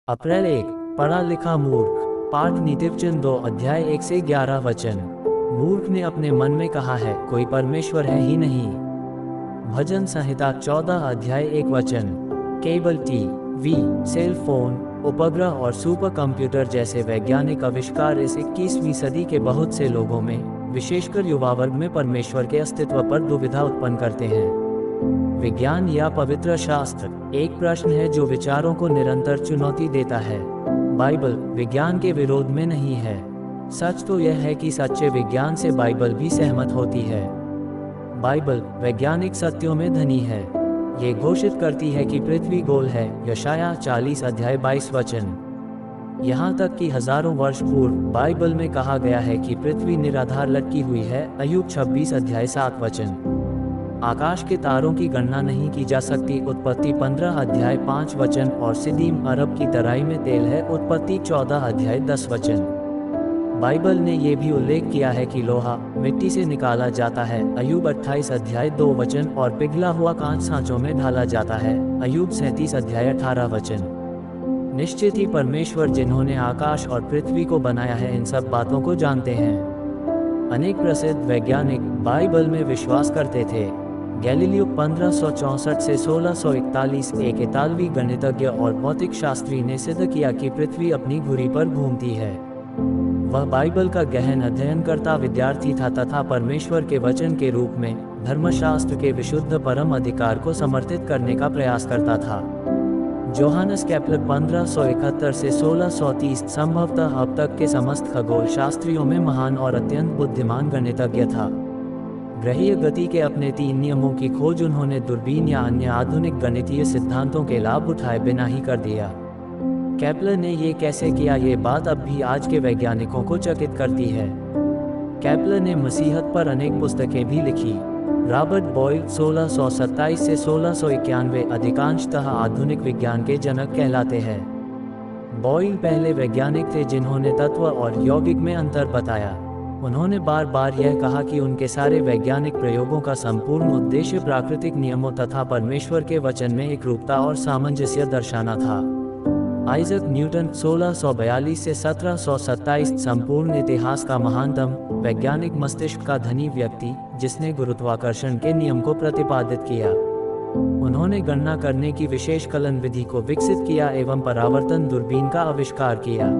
अप्रैल 1। पढ़ा लिखा मूर्ख। पाठ नीतिवचन 2 अध्याय 1 से 11 वचन। मूर्ख ने अपने मन में कहा है, कोई परमेश्वर है ही नहीं। भजन संहिता 14 अध्याय 1 वचन। केबल टीवी, सेल फोन, उपग्रह और सुपर कंप्यूटर जैसे वैज्ञानिक आविष्कार इस 21वीं सदी के बहुत से लोगों में, विशेषकर युवा वर्ग में परमेश्वर के अस्तित्व पर दुविधा उत्पन्न करते हैं। विज्ञान या पवित्र शास्त्र। एक प्रश्न है जो विचारों को निरंतर चुनौती देता है। बाइबल विज्ञान के विरोध में नहीं है। सच तो यह है कि सच्चे विज्ञान से बाइबल भी सहमत होती है। बाइबल वैज्ञानिक सत्यों में धनी है। ये घोषित करती है कि पृथ्वी गोल है। यशाया 40 अध्याय 22 वचन। यहाँ तक कि हजारों वर्ष पूर्व बाइबल में कहा गया है कि पृथ्वी निराधार लटकी हुई है। अय्यूब 26 अध्याय 7 वचन। आकाश के तारों की गणना नहीं की जा सकती। उत्पत्ति 15 अध्याय 5 वचन। और सिदीम अरब की तराई में तेल है। उत्पत्ति 14 अध्याय 10 वचन। बाइबल ने यह भी उल्लेख किया है कि लोहा मिट्टी से निकाला जाता है। अय्यूब 28 अध्याय 2 वचन। और पिघला हुआ कांच सांचों में ढाला जाता है। अय्यूब 37 अध्याय 18 वचन। निश्चित ही परमेश्वर जिन्होंने आकाश और पृथ्वी को बनाया है, इन सब बातों को जानते हैं। अनेक प्रसिद्ध वैज्ञानिक बाइबल में विश्वास करते थे। गैलीलियो 1564 से 1641 एक इतालवी गणितज्ञ और भौतिक शास्त्री ने सिद्ध किया कि पृथ्वी अपनी धुरी पर घूमती है। वह बाइबल का गहन अध्ययन करता विद्यार्थी था तथा परमेश्वर के वचन के रूप में धर्मशास्त्र के विशुद्ध परम अधिकार को समर्थित करने का प्रयास करता था। जोहानस केपलर 1571 से 1630 संभवतः अब तक के समस्त खगोल शास्त्रियों में महान और अत्यंत बुद्धिमान गणितज्ञ था। ग्रहीय गति के अपने 3 नियमों की खोज उन्होंने दूरबीन या अन्य आधुनिक गणितीय सिद्धांतों के लाभ उठाए बिना ही कर दिया। केपलर ने ये कैसे किया, ये बात अब भी आज के वैज्ञानिकों को चकित करती है। केपलर ने मसीहत पर अनेक पुस्तकें भी लिखी। रॉबर्ट बॉयल 1627 से 1691 अधिकांशतः आधुनिक विज्ञान के जनक कहलाते हैं। बॉयल पहले वैज्ञानिक थे जिन्होंने तत्व और यौगिक में अंतर बताया। उन्होंने बार बार यह कहा कि उनके सारे वैज्ञानिक प्रयोगों का संपूर्ण उद्देश्य प्राकृतिक नियमों तथा परमेश्वर के वचन में एकरूपता और सामंजस्य दर्शाना था। आइजक न्यूटन 1642 से 1727 संपूर्ण इतिहास का महानतम वैज्ञानिक मस्तिष्क का धनी व्यक्ति, जिसने गुरुत्वाकर्षण के नियम को प्रतिपादित किया। उन्होंने गणना करने की विशेष कलन विधि को विकसित किया एवं परावर्तन दूरबीन का आविष्कार किया।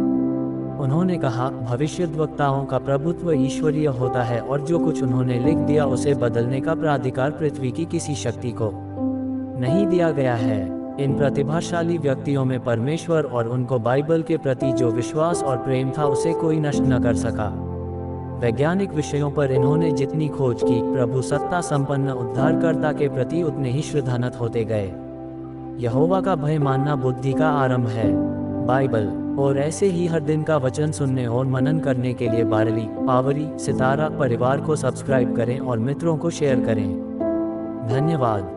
उन्होंने कहा, भविष्यद्वक्ताओं का प्रभुत्व ईश्वरीय होता है और जो कुछ उन्होंने लिख दिया उसे बदलने का प्राधिकार पृथ्वी की किसी शक्ति को नहीं दिया गया है। इन प्रतिभाशाली व्यक्तियों में परमेश्वर और उनको बाइबल के प्रति जो विश्वास और प्रेम था उसे कोई नष्ट न कर सका। वैज्ञानिक विषयों पर इन्होंने जितनी खोज की, प्रभु सत्ता संपन्न उद्धारकर्ता के प्रति उतने ही श्रद्धानत होते गए। यहोवा का भय मानना बुद्धि का आरंभ है। बाइबल और ऐसे ही हर दिन का वचन सुनने और मनन करने के लिए बारली, पावरी, सितारा परिवार को सब्सक्राइब करें और मित्रों को शेयर करें। धन्यवाद।